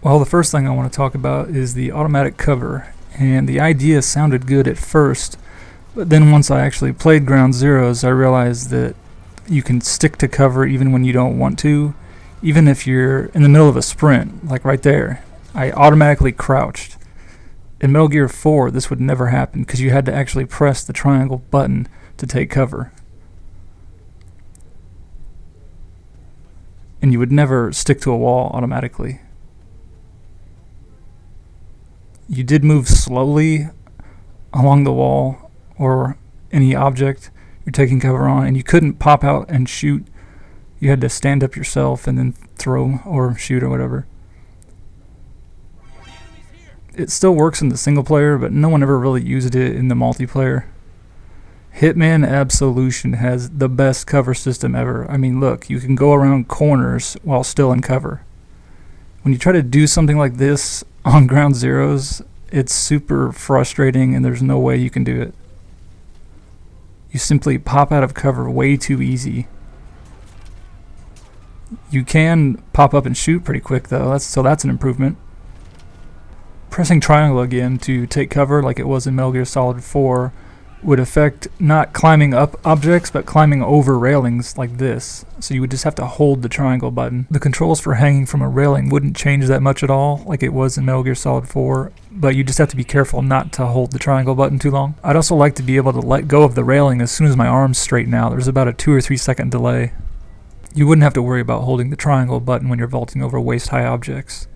Well, the first thing I want to talk about is the automatic cover, and the idea sounded good at first, but then once I actually played Ground Zeroes, I realized that you can stick to cover even when you don't want to, even if you're in the middle of a sprint, like right there. I automatically crouched. In Metal Gear 4, this would never happen because you had to actually press the triangle button to take cover. And you would never stick to a wall automatically. You did move slowly along the wall or any object you're taking cover on, and you couldn't pop out and shoot. You had to stand up yourself and then throw or shoot or whatever. It still works in the single player, but no one ever really used it in the multiplayer. Hitman Absolution has the best cover system ever. I mean, look, you can go around corners while still in cover. When you try to do something like this on Ground Zeroes, it's super frustrating and there's no way you can do it. You simply pop out of cover way too easy. You can pop up and shoot pretty quick though, so that's an improvement. Pressing triangle again to take cover like it was in Metal Gear Solid 4 would affect not climbing up objects but climbing over railings like this. So you would just have to hold the triangle button. The controls for hanging from a railing wouldn't change that much at all like it was in Metal Gear Solid 4, but you just have to be careful not to hold the triangle button too long. I'd also like to be able to let go of the railing as soon as my arms straighten out. There's about a 2 or 3 second delay. You wouldn't have to worry about holding the triangle button when you're vaulting over waist-high objects.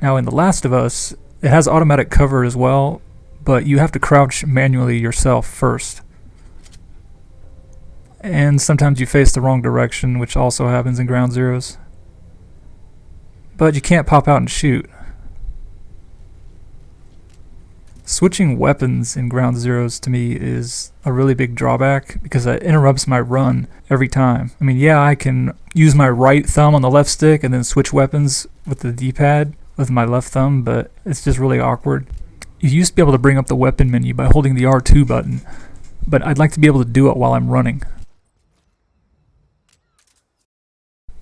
Now in The Last of Us, it has automatic cover as well, but you have to crouch manually yourself first. And sometimes you face the wrong direction, which also happens in Ground Zeroes. But you can't pop out and shoot. Switching weapons in Ground Zeroes to me is a really big drawback because it interrupts my run every time. I mean, yeah, I can use my right thumb on the left stick and then switch weapons with the D-pad with my left thumb, but it's just really awkward. You used to be able to bring up the weapon menu by holding the R2 button, but I'd like to be able to do it while I'm running.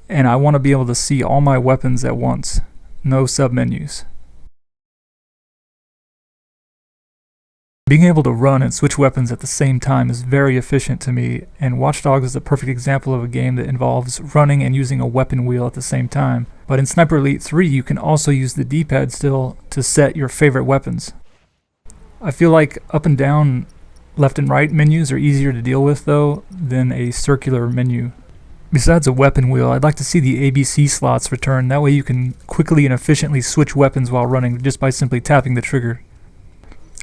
And I want to be able to see all my weapons at once, no submenus. Being able to run and switch weapons at the same time is very efficient to me, and Watch Dogs is a perfect example of a game that involves running and using a weapon wheel at the same time. But in Sniper Elite 3, you can also use the D-pad still to set your favorite weapons. I feel like up and down, left and right menus are easier to deal with though than a circular menu. Besides a weapon wheel, I'd like to see the ABC slots return. That way you can quickly and efficiently switch weapons while running just by simply tapping the trigger.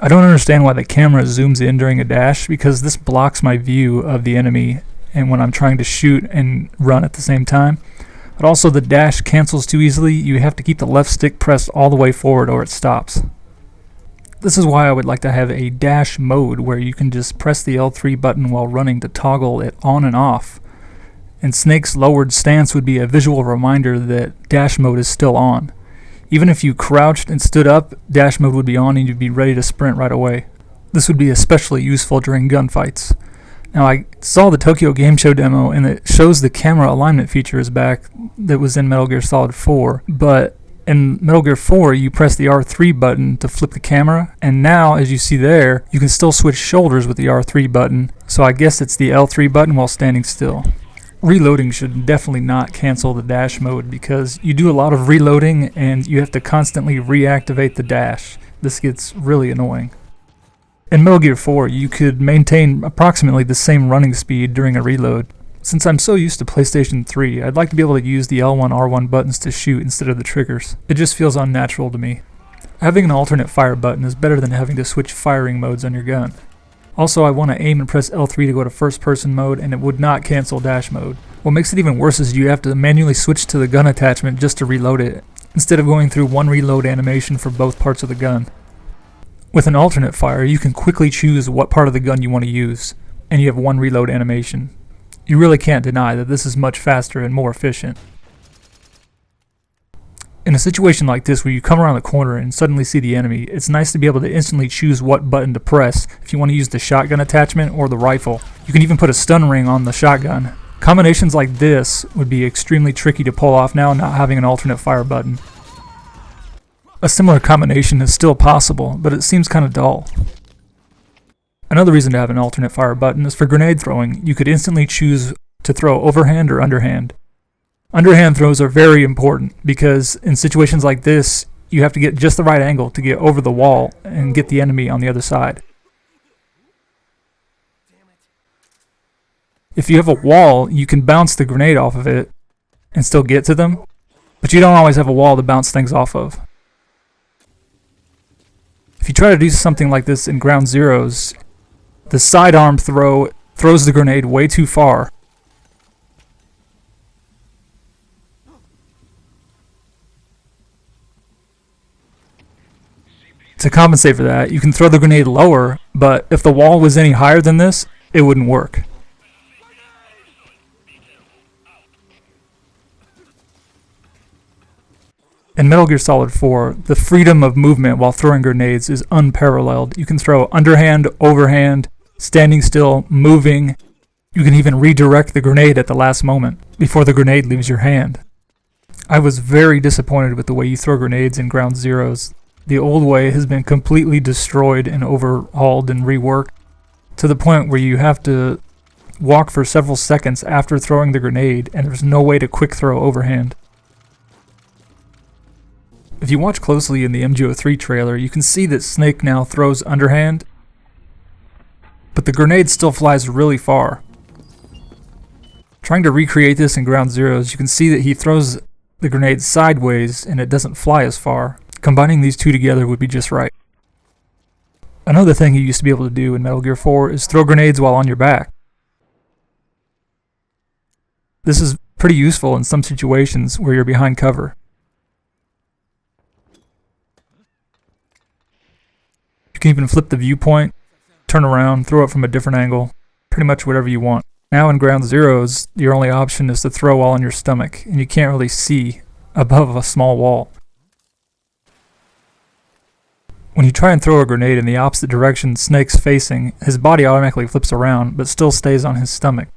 I don't understand why the camera zooms in during a dash, because this blocks my view of the enemy and when I'm trying to shoot and run at the same time. But also the dash cancels too easily. You have to keep the left stick pressed all the way forward or it stops. This is why I would like to have a dash mode where you can just press the L3 button while running to toggle it on and off. And Snake's lowered stance would be a visual reminder that dash mode is still on. Even if you crouched and stood up, dash mode would be on and you'd be ready to sprint right away. This would be especially useful during gunfights. Now I saw the Tokyo Game Show demo and it shows the camera alignment feature is back that was in Metal Gear Solid 4, but in Metal Gear 4 you press the R3 button to flip the camera, and now as you see there, you can still switch shoulders with the R3 button, so I guess it's the L3 button while standing still. Reloading should definitely not cancel the dash mode because you do a lot of reloading and you have to constantly reactivate the dash. This gets really annoying. In Metal Gear 4, you could maintain approximately the same running speed during a reload. Since I'm so used to PlayStation 3, I'd like to be able to use the L1, R1 buttons to shoot instead of the triggers. It just feels unnatural to me. Having an alternate fire button is better than having to switch firing modes on your gun. Also, I want to aim and press L3 to go to first person mode, and it would not cancel dash mode. What makes it even worse is you have to manually switch to the gun attachment just to reload it, instead of going through one reload animation for both parts of the gun. With an alternate fire, you can quickly choose what part of the gun you want to use, and you have one reload animation. You really can't deny that this is much faster and more efficient. In a situation like this where you come around the corner and suddenly see the enemy, it's nice to be able to instantly choose what button to press if you want to use the shotgun attachment or the rifle. You can even put a stun ring on the shotgun. Combinations like this would be extremely tricky to pull off now, not having an alternate fire button. A similar combination is still possible, but it seems kind of dull. Another reason to have an alternate fire button is for grenade throwing. You could instantly choose to throw overhand or underhand. Underhand throws are very important because in situations like this, you have to get just the right angle to get over the wall and get the enemy on the other side. If you have a wall, you can bounce the grenade off of it and still get to them, but you don't always have a wall to bounce things off of. If you try to do something like this in Ground Zeroes, the sidearm throw throws the grenade way too far. To compensate for that, you can throw the grenade lower, but if the wall was any higher than this, it wouldn't work. In Metal Gear Solid 4, the freedom of movement while throwing grenades is unparalleled. You can throw underhand, overhand, standing still, moving. You can even redirect the grenade at the last moment, before the grenade leaves your hand. I was very disappointed with the way you throw grenades in Ground Zeroes. The old way has been completely destroyed and overhauled and reworked, to the point where you have to walk for several seconds after throwing the grenade, and there's no way to quick throw overhand. If you watch closely in the MGO 3 trailer, you can see that Snake now throws underhand, but the grenade still flies really far. Trying to recreate this in Ground Zeroes, you can see that he throws the grenade sideways and it doesn't fly as far. Combining these two together would be just right. Another thing you used to be able to do in Metal Gear 4 is throw grenades while on your back. This is pretty useful in some situations where you're behind cover. You can even flip the viewpoint, turn around, throw it from a different angle, pretty much whatever you want. Now in Ground Zeroes, your only option is to throw while on your stomach, and you can't really see above a small wall. When you try and throw a grenade in the opposite direction Snake's facing, his body automatically flips around, but still stays on his stomach.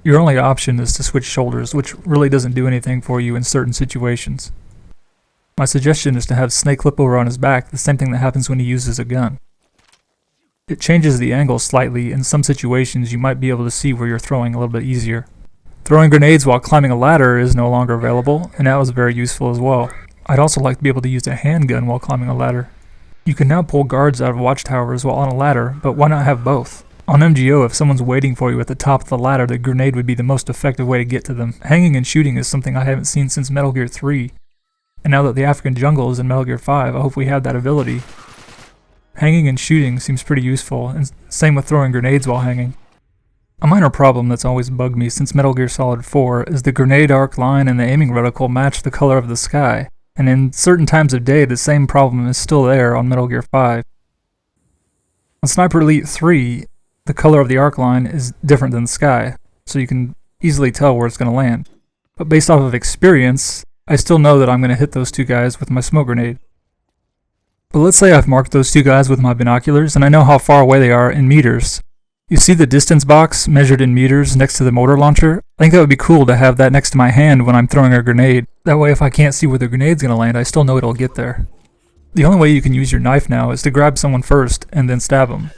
Your only option is to switch shoulders, which really doesn't do anything for you in certain situations. My suggestion is to have Snake flip over on his back, the same thing that happens when he uses a gun. It changes the angle slightly. In some situations you might be able to see where you're throwing a little bit easier. Throwing grenades while climbing a ladder is no longer available, and that was very useful as well. I'd also like to be able to use a handgun while climbing a ladder. You can now pull guards out of watchtowers while on a ladder, but why not have both? On MGO, if someone's waiting for you at the top of the ladder, the grenade would be the most effective way to get to them. Hanging and shooting is something I haven't seen since Metal Gear 3. And now that the African jungle is in Metal Gear 5, I hope we have that ability. Hanging and shooting seems pretty useful, and same with throwing grenades while hanging. A minor problem that's always bugged me since Metal Gear Solid 4 is the grenade arc line and the aiming reticle match the color of the sky, and in certain times of day the same problem is still there on Metal Gear 5. On Sniper Elite 3, the color of the arc line is different than the sky, so you can easily tell where it's going to land. But based off of experience, I still know that I'm going to hit those two guys with my smoke grenade. But let's say I've marked those two guys with my binoculars and I know how far away they are in meters. You see the distance box measured in meters next to the motor launcher? I think that would be cool to have that next to my hand when I'm throwing a grenade. That way if I can't see where the grenade's going to land, I still know it'll get there. The only way you can use your knife now is to grab someone first and then stab them.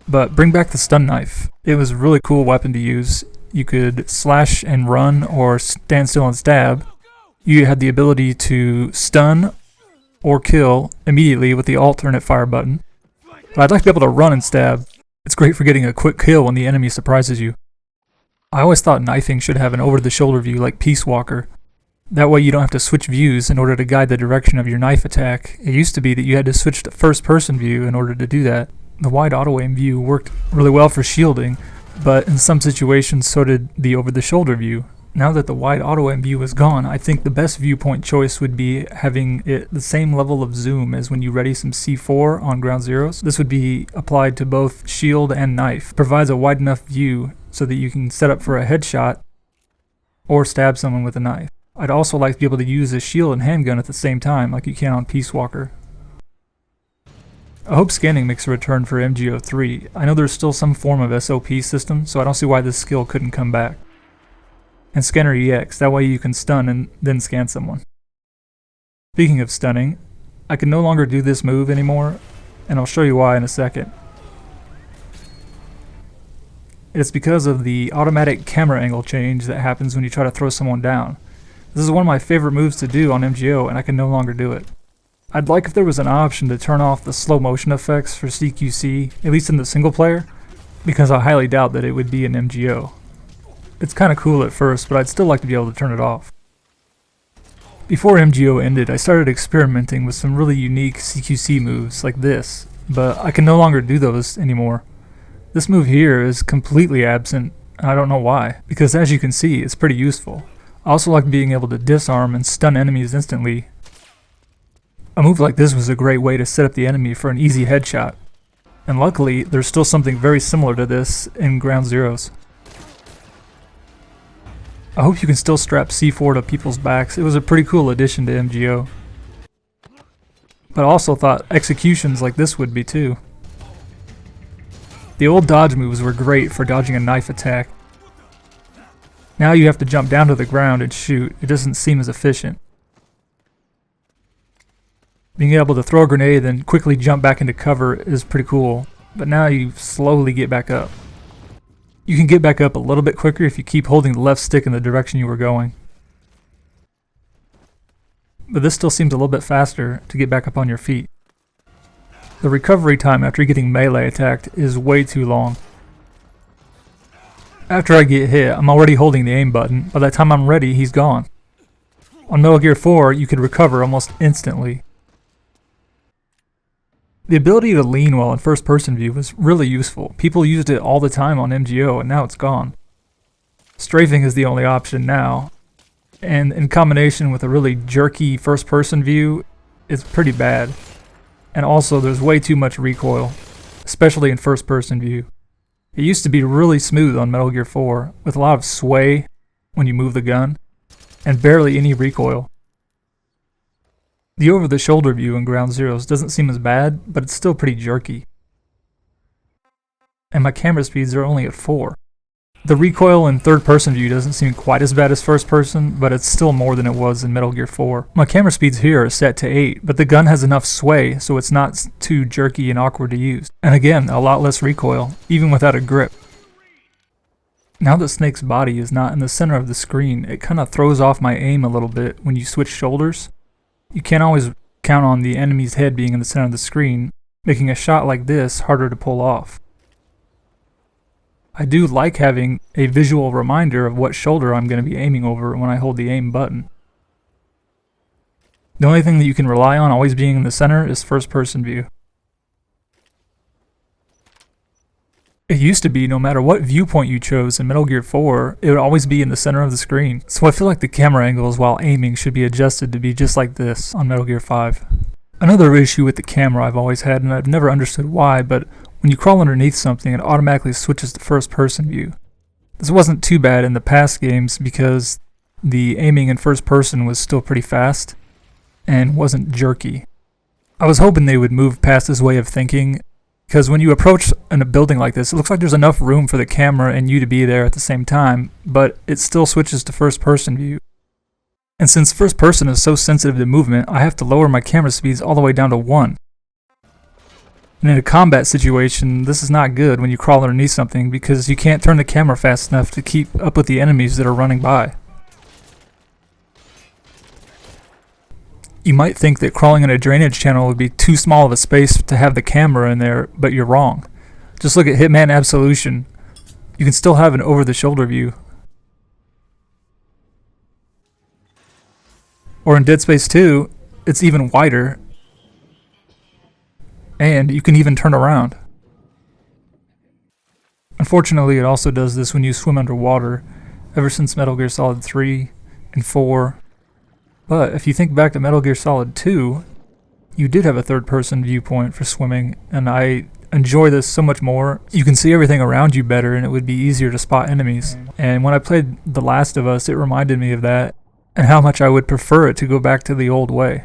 But bring back the stun knife. It was a really cool weapon to use. You could slash and run or stand still and stab. You had the ability to stun or kill immediately with the alternate fire button. But I'd like to be able to run and stab. It's great for getting a quick kill when the enemy surprises you. I always thought knifing should have an over-the-shoulder view like Peace Walker. That way you don't have to switch views in order to guide the direction of your knife attack. It used to be that you had to switch to first-person view in order to do that. The wide auto-aim view worked really well for shielding, but in some situations so did the over-the-shoulder view. Now that the wide auto-aim view is gone, I think the best viewpoint choice would be having it the same level of zoom as when you ready some C4 on Ground Zeroes. This would be applied to both shield and knife. It provides a wide enough view so that you can set up for a headshot or stab someone with a knife. I'd also like to be able to use a shield and handgun at the same time like you can on Peace Walker. I hope scanning makes a return for MGO 3. I know there's still some form of SOP system, so I don't see why this skill couldn't come back. And Scanner EX, that way you can stun and then scan someone. Speaking of stunning, I can no longer do this move anymore, and I'll show you why in a second. It's because of the automatic camera angle change that happens when you try to throw someone down. This is one of my favorite moves to do on MGO, and I can no longer do it. I'd like if there was an option to turn off the slow motion effects for CQC, at least in the single player, because I highly doubt that it would be in MGO. It's kinda cool at first, but I'd still like to be able to turn it off. Before MGO ended, I started experimenting with some really unique CQC moves like this, but I can no longer do those anymore. This move here is completely absent, and I don't know why, because as you can see, it's pretty useful. I also like being able to disarm and stun enemies instantly. A move like this was a great way to set up the enemy for an easy headshot, and luckily there's still something very similar to this in Ground Zeroes. I hope you can still strap C4 to people's backs. It was a pretty cool addition to MGO. But I also thought executions like this would be too. The old dodge moves were great for dodging a knife attack. Now you have to jump down to the ground and shoot. It doesn't seem as efficient. Being able to throw a grenade and quickly jump back into cover is pretty cool, but now you slowly get back up. You can get back up a little bit quicker if you keep holding the left stick in the direction you were going. But this still seems a little bit faster to get back up on your feet. The recovery time after getting melee attacked is way too long. After I get hit, I'm already holding the aim button. By the time I'm ready, he's gone. On Metal Gear 4, you could recover almost instantly. The ability to lean while in first-person view was really useful. People used it all the time on MGO, and now it's gone. Strafing is the only option now, and in combination with a really jerky first-person view, it's pretty bad. And also, there's way too much recoil, especially in first-person view. It used to be really smooth on Metal Gear 4, with a lot of sway when you move the gun, and barely any recoil. The over-the-shoulder view in Ground Zeroes doesn't seem as bad, but it's still pretty jerky. And my camera speeds are only at 4. The recoil in third-person view doesn't seem quite as bad as first-person, but it's still more than it was in Metal Gear 4. My camera speeds here are set to 8, but the gun has enough sway so it's not too jerky and awkward to use. And again, a lot less recoil, even without a grip. Now that Snake's body is not in the center of the screen, it kinda throws off my aim a little bit when you switch shoulders. You can't always count on the enemy's head being in the center of the screen, making a shot like this harder to pull off. I do like having a visual reminder of what shoulder I'm going to be aiming over when I hold the aim button. The only thing that you can rely on always being in the center is first-person view. It used to be no matter what viewpoint you chose in Metal Gear 4, it would always be in the center of the screen. So I feel like the camera angles while aiming should be adjusted to be just like this on Metal Gear 5. Another issue with the camera I've always had, and I've never understood why, but when you crawl underneath something, it automatically switches to first-person view. This wasn't too bad in the past games because the aiming in first person was still pretty fast and wasn't jerky. I was hoping they would move past this way of thinking, because when you approach in a building like this, it looks like there's enough room for the camera and you to be there at the same time, but it still switches to first-person view. And since first person is so sensitive to movement, I have to lower my camera speeds all the way down to 1. And in a combat situation, this is not good when you crawl underneath something because you can't turn the camera fast enough to keep up with the enemies that are running by. You might think that crawling in a drainage channel would be too small of a space to have the camera in there, but you're wrong. Just look at Hitman Absolution. You can still have an over-the-shoulder view. Or in Dead Space 2, it's even wider. And you can even turn around. Unfortunately, it also does this when you swim underwater, ever since Metal Gear Solid 3 and 4. But if you think back to Metal Gear Solid 2, you did have a third-person viewpoint for swimming, and I enjoy this so much more. You can see everything around you better, and it would be easier to spot enemies. And when I played The Last of Us, it reminded me of that, and how much I would prefer it to go back to the old way.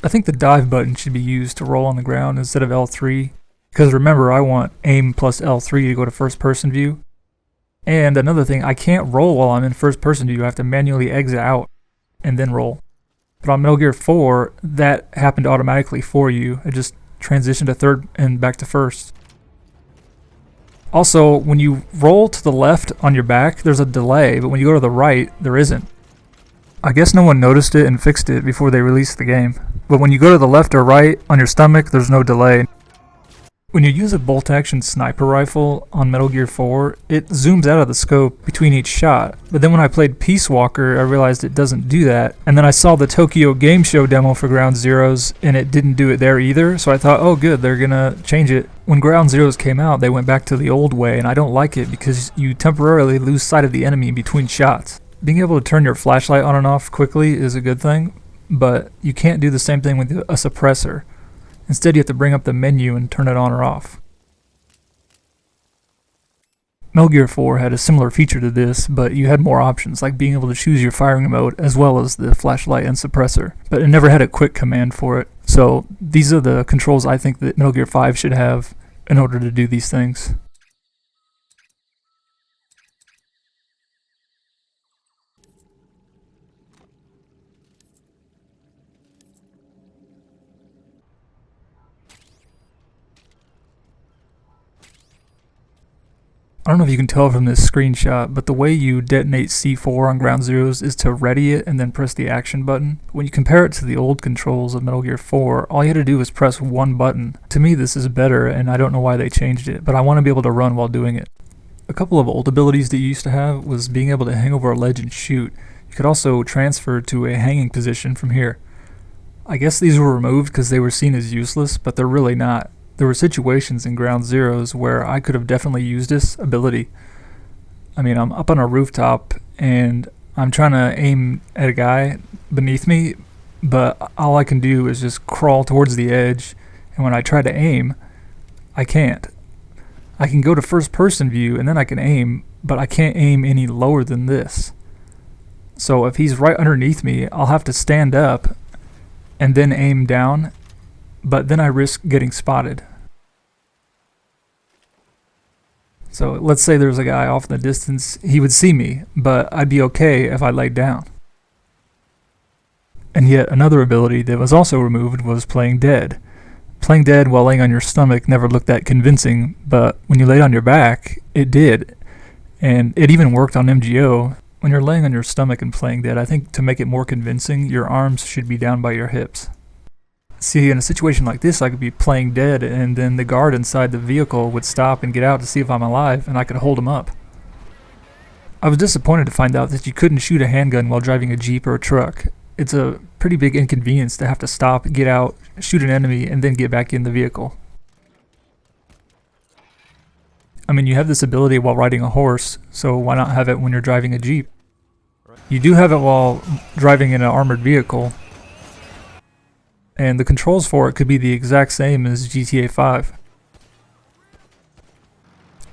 I think the dive button should be used to roll on the ground instead of L3, because remember, I want aim plus L3 to go to first-person view. And another thing, I can't roll while I'm in first-person view. I have to manually exit out. and then roll. But on Metal Gear 4, that happened automatically for you. It just transitioned to third and back to first. Also, when you roll to the left on your back, there's a delay, but when you go to the right, there isn't. I guess no one noticed it and fixed it before they released the game. But when you go to the left or right on your stomach, there's no delay. When you use a bolt-action sniper rifle on Metal Gear 4, it zooms out of the scope between each shot. But then when I played Peace Walker, I realized it doesn't do that. And then I saw the Tokyo Game Show demo for Ground Zeroes, and it didn't do it there either. So I thought, oh good, they're gonna change it. When Ground Zeroes came out, they went back to the old way, and I don't like it because you temporarily lose sight of the enemy between shots. Being able to turn your flashlight on and off quickly is a good thing, but you can't do the same thing with a suppressor. Instead, you have to bring up the menu and turn it on or off. Metal Gear 4 had a similar feature to this, but you had more options, like being able to choose your firing mode as well as the flashlight and suppressor. But it never had a quick command for it. So these are the controls I think that Metal Gear 5 should have in order to do these things. I don't know if you can tell from this screenshot, but the way you detonate C4 on Ground Zeroes is to ready it and then press the action button. When you compare it to the old controls of Metal Gear 4, all you had to do was press one button. To me, this is better, and I don't know why they changed it, but I want to be able to run while doing it. A couple of old abilities that you used to have was being able to hang over a ledge and shoot. You could also transfer to a hanging position from here. I guess these were removed because they were seen as useless, but they're really not. There were situations in Ground Zeroes where I could have definitely used this ability. I mean, I'm up on a rooftop and I'm trying to aim at a guy beneath me, but all I can do is just crawl towards the edge, and when I try to aim, I can't. I can go to first person view and then I can aim, but I can't aim any lower than this. So if he's right underneath me, I'll have to stand up and then aim down, but then I risk getting spotted. So let's say there's a guy off in the distance, he would see me, but I'd be okay if I laid down. And yet another ability that was also removed was playing dead. Playing dead while laying on your stomach never looked that convincing, but when you laid on your back, it did. And it even worked on MGO. When you're laying on your stomach and playing dead, I think to make it more convincing, your arms should be down by your hips. See, in a situation like this, I could be playing dead, and then the guard inside the vehicle would stop and get out to see if I'm alive, and I could hold him up. I was disappointed to find out that you couldn't shoot a handgun while driving a Jeep or a truck. It's a pretty big inconvenience to have to stop, get out, shoot an enemy, and then get back in the vehicle. I mean, you have this ability while riding a horse, so why not have it when you're driving a Jeep? You do have it while driving in an armored vehicle, and the controls for it could be the exact same as GTA 5.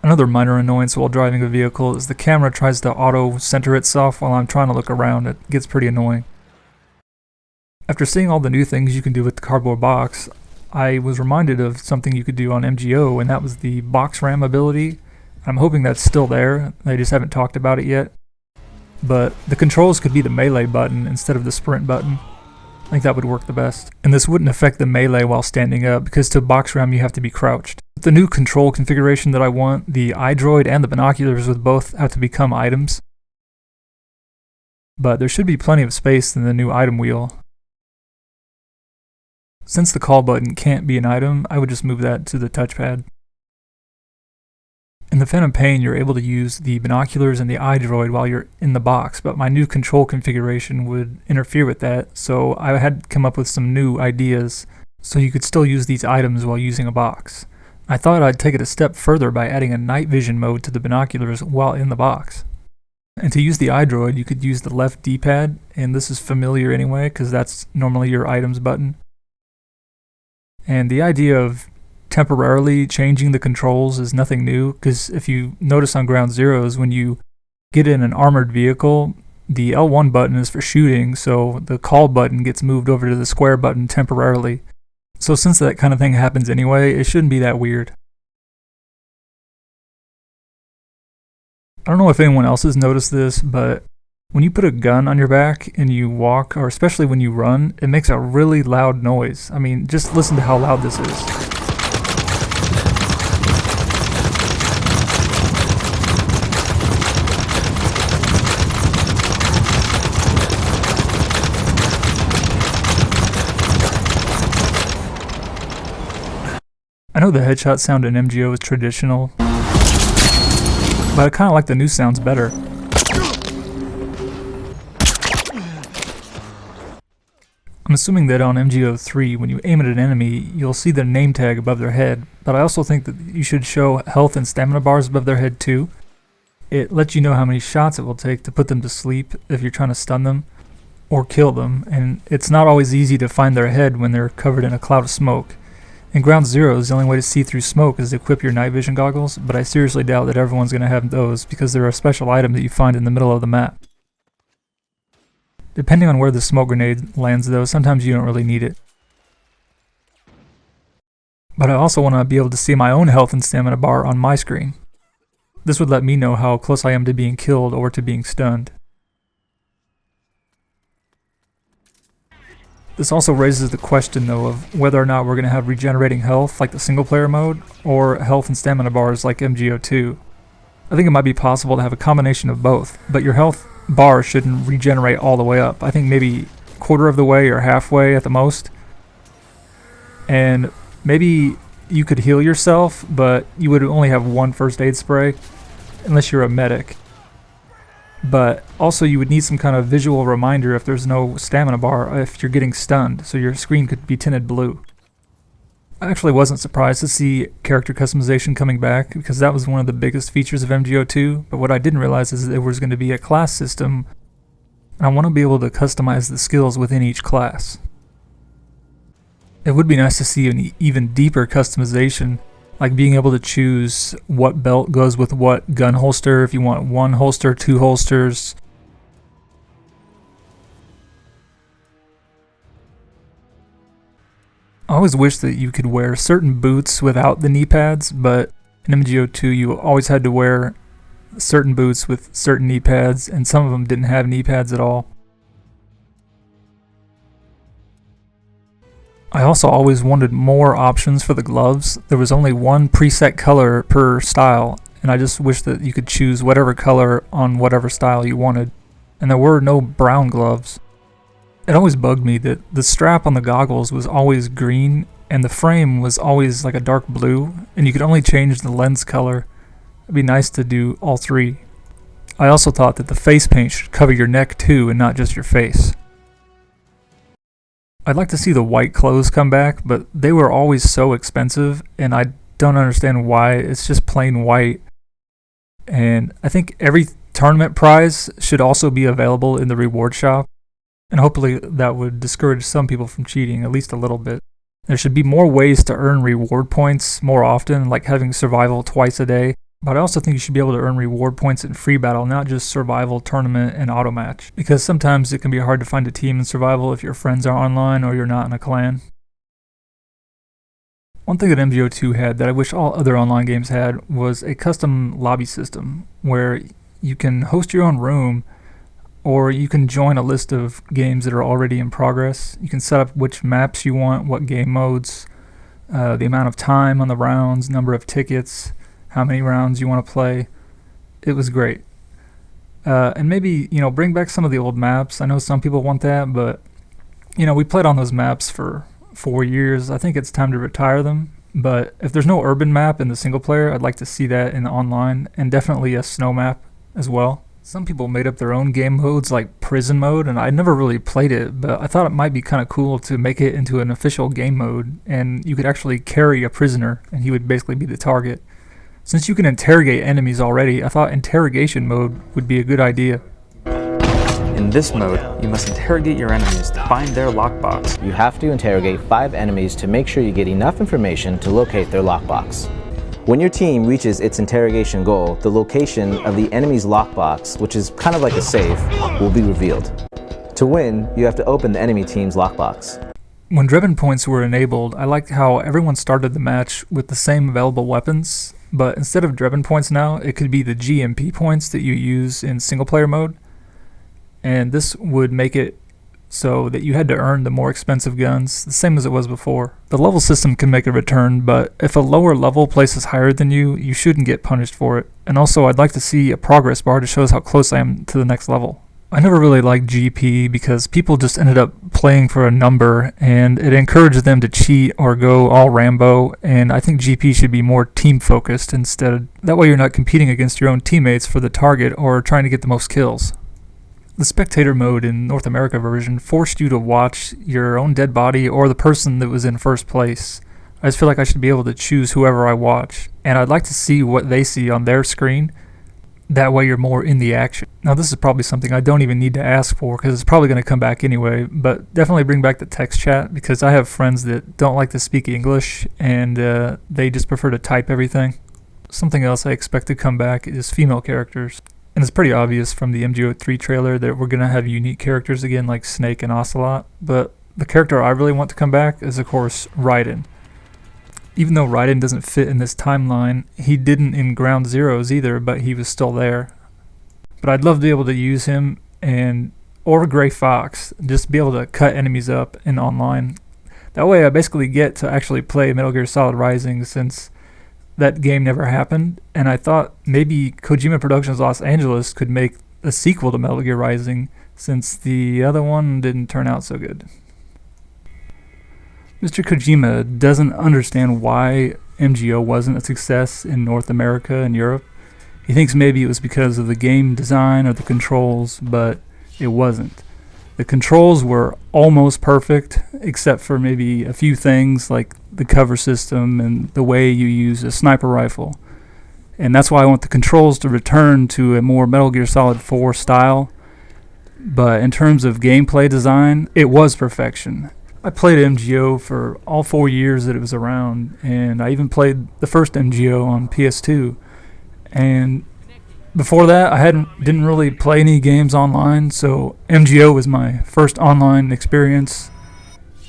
Another minor annoyance while driving a vehicle is the camera tries to auto-center itself while I'm trying to look around. It gets pretty annoying. After seeing all the new things you can do with the cardboard box, I was reminded of something you could do on MGO, and that was the box ram ability. I'm hoping that's still there. They just haven't talked about it yet. But the controls could be the melee button instead of the sprint button. I think that would work the best. And this wouldn't affect the melee while standing up, because to box ram you have to be crouched. The new control configuration that I want, the iDroid and the binoculars would both have to become items. But there should be plenty of space in the new item wheel. Since the call button can't be an item, I would just move that to the touchpad. In the Phantom Pain, you're able to use the binoculars and the iDroid while you're in the box, but my new control configuration would interfere with that, so I had to come up with some new ideas so you could still use these items while using a box. I thought I'd take it a step further by adding a night vision mode to the binoculars while in the box. And to use the iDroid, you could use the left D-pad, and this is familiar anyway, because that's normally your items button. And the idea of temporarily changing the controls is nothing new, because if you notice on Ground Zeroes, when you get in an armored vehicle, the L1 button is for shooting, so the call button gets moved over to the square button temporarily. So since that kind of thing happens anyway, it shouldn't be that weird. I don't know if anyone else has noticed this, but When you put a gun on your back and you walk, or especially when you run, it makes a really loud noise. I mean, just listen to how loud this is. I know the headshot sound in MGO is traditional, but I kinda like the new sounds better. I'm assuming that on MGO 3, when you aim at an enemy, you'll see their name tag above their head, but I also think that you should show health and stamina bars above their head too. It lets you know how many shots it will take to put them to sleep if you're trying to stun them or kill them, and it's not always easy to find their head when they're covered in a cloud of smoke. In Ground Zeroes, the only way to see through smoke is to equip your night vision goggles, but I seriously doubt that everyone's going to have those because they're a special item that you find in the middle of the map. Depending on where the smoke grenade lands though, sometimes you don't really need it. But I also want to be able to see my own health and stamina bar on my screen. This would let me know how close I am to being killed or to being stunned. This also raises the question though of whether or not we're going to have regenerating health like the single player mode, or health and stamina bars like MGO2. I think it might be possible to have a combination of both, but your health bar shouldn't regenerate all the way up. I think maybe quarter of the way or halfway at the most. And maybe you could heal yourself, but you would only have one first aid spray, unless you're a medic. But also you would need some kind of visual reminder if there's no stamina bar if you're getting stunned, so your screen could be tinted blue. I actually wasn't surprised to see character customization coming back, because that was one of the biggest features of MGO2, but what I didn't realize is that there was going to be a class system, and I want to be able to customize the skills within each class. It would be nice to see an even deeper customization, like being able to choose what belt goes with what gun holster, if you want one holster, two holsters. I always wish that you could wear certain boots without the knee pads, but in MGO2 you always had to wear certain boots with certain knee pads, and some of them didn't have knee pads at all. I also always wanted more options for the gloves. There was only one preset color per style, and I just wish that you could choose whatever color on whatever style you wanted, and there were no brown gloves. It always bugged me that the strap on the goggles was always green and the frame was always like a dark blue, and you could only change the lens color. It'd be nice to do all three. I also thought that the face paint should cover your neck too and not just your face. I'd like to see the white clothes come back, but they were always so expensive and I don't understand why. It's just plain white. And I think every tournament prize should also be available in the reward shop. And hopefully that would discourage some people from cheating, at least a little bit. There should be more ways to earn reward points more often, like having survival twice a day. But I also think you should be able to earn reward points in free battle, not just survival, tournament, and auto match. Because sometimes it can be hard to find a team in survival if your friends are online or you're not in a clan. One thing that MGO2 had that I wish all other online games had was a custom lobby system, where you can host your own room, or you can join a list of games that are already in progress. You can set up which maps you want, what game modes, the amount of time on the rounds, number of tickets, how many rounds you want to play. It was great. And maybe, bring back some of the old maps. I know some people want that, but, we played on those maps for 4 years. I think it's time to retire them. But if there's no urban map in the single player, I'd like to see that in the online, and definitely a snow map as well. Some people made up their own game modes like prison mode, and I never really played it, but I thought it might be kind of cool to make it into an official game mode, and you could actually carry a prisoner, and he would basically be the target. Since you can interrogate enemies already, I thought interrogation mode would be a good idea. In this mode, you must interrogate your enemies to find their lockbox. You have to interrogate 5 enemies to make sure you get enough information to locate their lockbox. When your team reaches its interrogation goal, the location of the enemy's lockbox, which is kind of like a safe, will be revealed. To win, you have to open the enemy team's lockbox. When Drebin points were enabled, I liked how everyone started the match with the same available weapons, but instead of Drebin points now, it could be the GMP points that you use in single player mode. and this would make it so that you had to earn the more expensive guns, the same as it was before. The level system can make a return, but if a lower level places higher than you, you shouldn't get punished for it. And also, I'd like to see a progress bar to show us how close I am to the next level. I never really liked GP because people just ended up playing for a number, and it encouraged them to cheat or go all Rambo, and I think GP should be more team focused instead. That way you're not competing against your own teammates for the target or trying to get the most kills. The spectator mode in North America version forced you to watch your own dead body or the person that was in first place. I just feel like I should be able to choose whoever I watch, and I'd like to see what they see on their screen. That way you're more in the action. Now this is probably something I don't even need to ask for because it's probably going to come back anyway, but definitely bring back the text chat because I have friends that don't like to speak English and they just prefer to type everything. Something else I expect to come back is female characters. And it's pretty obvious from the MGO 3 trailer that we're going to have unique characters again like Snake and Ocelot, but the character I really want to come back is of course Raiden. Even though Raiden doesn't fit in this timeline, he didn't in Ground Zeroes either, but he was still there. But I'd love to be able to use him or Gray Fox, just be able to cut enemies up in online. That way I basically get to actually play Metal Gear Solid Rising since that game never happened, and I thought maybe Kojima Productions Los Angeles could make a sequel to Metal Gear Rising since the other one didn't turn out so good. Mr. Kojima doesn't understand why MGO wasn't a success in North America and Europe. He thinks maybe it was because of the game design or the controls, but it wasn't. The controls were almost perfect, except for maybe a few things like the cover system and the way you use a sniper rifle. And that's why I want the controls to return to a more Metal Gear Solid 4 style. But in terms of gameplay design, it was perfection. I played MGO for all 4 years that it was around, and I even played the first MGO on PS2. And before that, I didn't really play any games online, so MGO was my first online experience,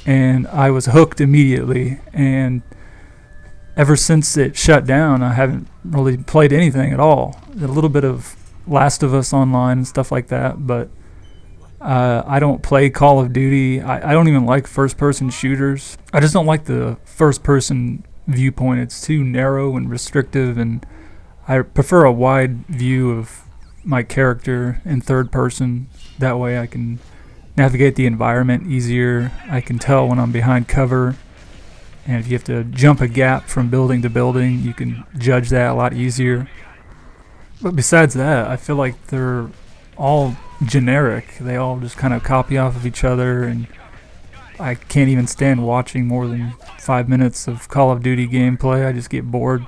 and I was hooked immediately. And ever since it shut down, I haven't really played anything at all. A little bit of Last of Us online and stuff like that, but I don't play Call of Duty. I don't even like first-person shooters. I just don't like the first-person viewpoint. It's too narrow and restrictive, and I prefer a wide view of my character in third person. That way I can navigate the environment easier. I can tell when I'm behind cover, and if you have to jump a gap from building to building, you can judge that a lot easier. But besides that, I feel like they're all generic. They all just kind of copy off of each other, and I can't even stand watching more than 5 minutes of Call of Duty gameplay. I just get bored.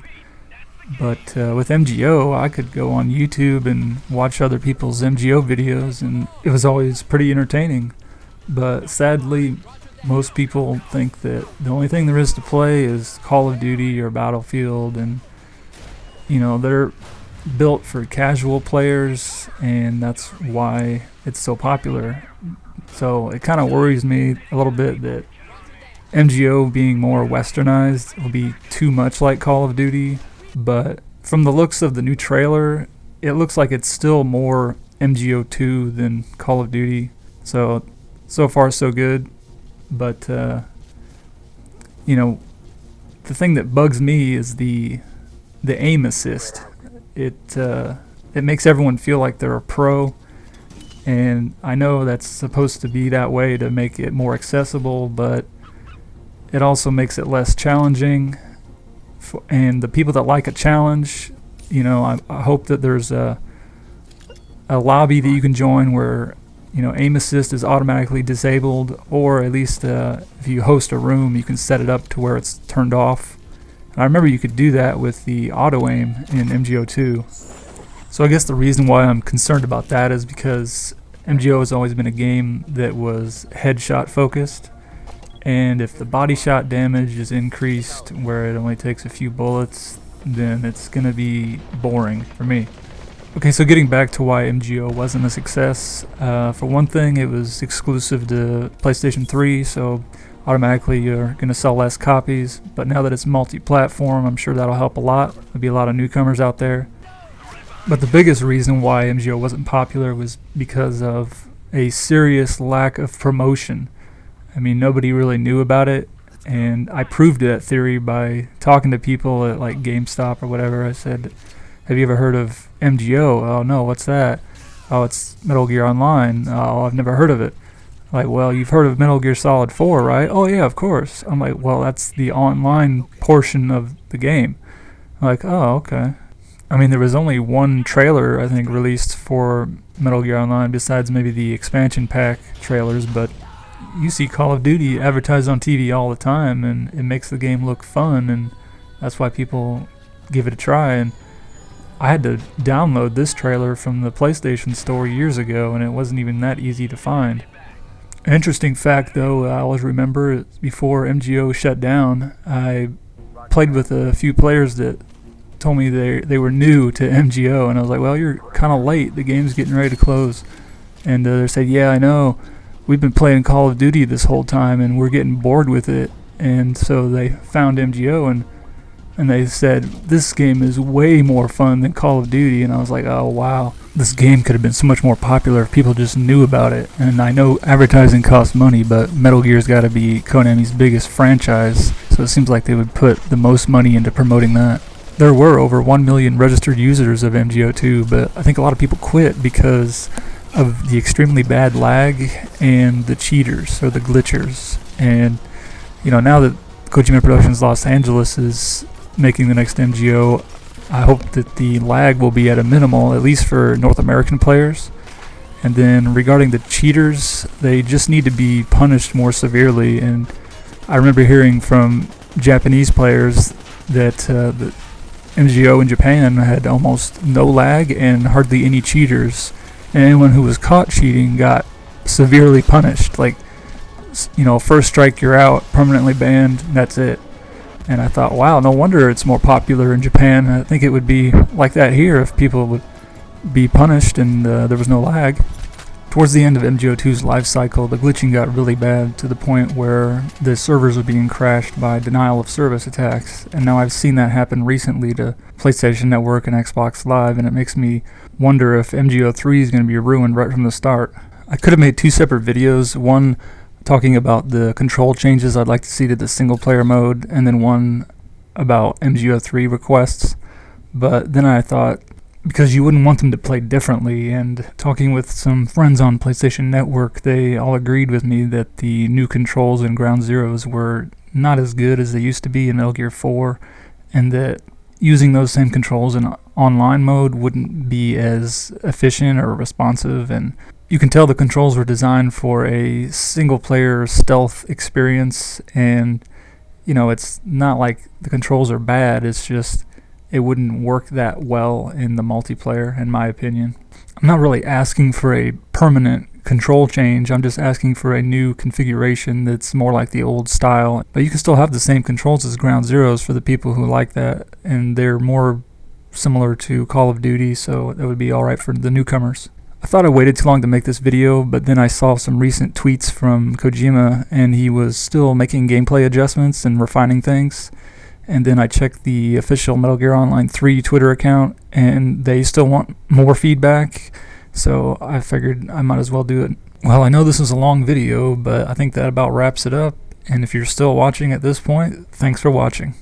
But with MGO, I could go on YouTube and watch other people's MGO videos, and it was always pretty entertaining. But sadly, most people think that the only thing there is to play is Call of Duty or Battlefield, and they're built for casual players, and that's why it's so popular. So it kind of worries me a little bit that MGO being more westernized will be too much like Call of Duty. But from the looks of the new trailer, it looks like it's still more MGO 2 than Call of Duty. So far so good. But the thing that bugs me is the aim assist. It makes everyone feel like they're a pro, and I know that's supposed to be that way to make it more accessible, but it also makes it less challenging. And the people that like a challenge, I hope that there's a lobby that you can join where aim assist is automatically disabled, or at least if you host a room, you can set it up to where it's turned off. I remember you could do that with the auto aim in MGO 2. So I guess the reason why I'm concerned about that is because MGO has always been a game that was headshot focused, and if the body shot damage is increased where it only takes a few bullets, then it's going to be boring for me. Okay, so getting back to why MGO wasn't a success, for one thing, it was exclusive to PlayStation 3, so automatically you're going to sell less copies. But now that it's multi-platform, I'm sure that'll help a lot. There'll be a lot of newcomers out there. But the biggest reason why MGO wasn't popular was because of a serious lack of promotion. I mean, nobody really knew about it, and I proved that theory by talking to people at like GameStop or whatever. I said, have you ever heard of MGO? Oh no, what's that? Oh, it's Metal Gear Online. Oh, I've never heard of it. Like, well, you've heard of Metal Gear Solid 4, right? Oh yeah, of course. I'm like, well, that's the online portion of the game. I'm like, oh, okay. I mean, there was only one trailer, I think, released for Metal Gear Online besides maybe the expansion pack trailers, but you see Call of Duty advertised on TV all the time, and it makes the game look fun, and that's why people give it a try. And I had to download this trailer from the PlayStation Store years ago, and it wasn't even that easy to find. An interesting fact, though, I always remember before MGO shut down, I played with a few players that told me they were new to MGO, and I was like, well, you're kind of late. The game's getting ready to close. And they said, yeah, I know. We've been playing Call of Duty this whole time, and we're getting bored with it. And so they found MGO, and they said, this game is way more fun than Call of Duty. And I was like, oh, wow. This game could have been so much more popular if people just knew about it. And I know advertising costs money, but Metal Gear's got to be Konami's biggest franchise, so it seems like they would put the most money into promoting that. There were over 1 million registered users of MGO2, but I think a lot of people quit because of the extremely bad lag and the cheaters, or the glitchers. And, you know, now that Kojima Productions Los Angeles is making the next MGO, I hope that the lag will be at a minimal, at least for North American players. And then regarding the cheaters, they just need to be punished more severely. And I remember hearing from Japanese players that the MGO in Japan had almost no lag and hardly any cheaters. And anyone who was caught cheating got severely punished. Like, you know, first strike, you're out, permanently banned, that's it. And I thought, wow, no wonder it's more popular in Japan. I think it would be like that here if people would be punished and there was no lag. Towards the end of MGO2's life cycle, the glitching got really bad to the point where the servers were being crashed by denial of service attacks. And now I've seen that happen recently to PlayStation Network and Xbox Live, and it makes me wonder if MGO3 is going to be ruined right from the start. I could have made two separate videos, one talking about the control changes I'd like to see to the single player mode, and then one about MGO3 requests. But then I thought, because you wouldn't want them to play differently, and talking with some friends on PlayStation Network, they all agreed with me that the new controls in Ground Zeroes were not as good as they used to be in Metal Gear 4, and that using those same controls in online mode wouldn't be as efficient or responsive. And you can tell the controls were designed for a single-player stealth experience, and, you know, it's not like the controls are bad, it's just it wouldn't work that well in the multiplayer, in my opinion. I'm not really asking for a permanent control change, I'm just asking for a new configuration that's more like the old style. But you can still have the same controls as Ground Zeroes for the people who like that, and they're more similar to Call of Duty, so that would be alright for the newcomers. I thought I waited too long to make this video, but then I saw some recent tweets from Kojima, and he was still making gameplay adjustments and refining things. And then I checked the official Metal Gear Online 3 Twitter account, and they still want more feedback, so I figured I might as well do it. Well, I know this is a long video, but I think that about wraps it up, and if you're still watching at this point, thanks for watching.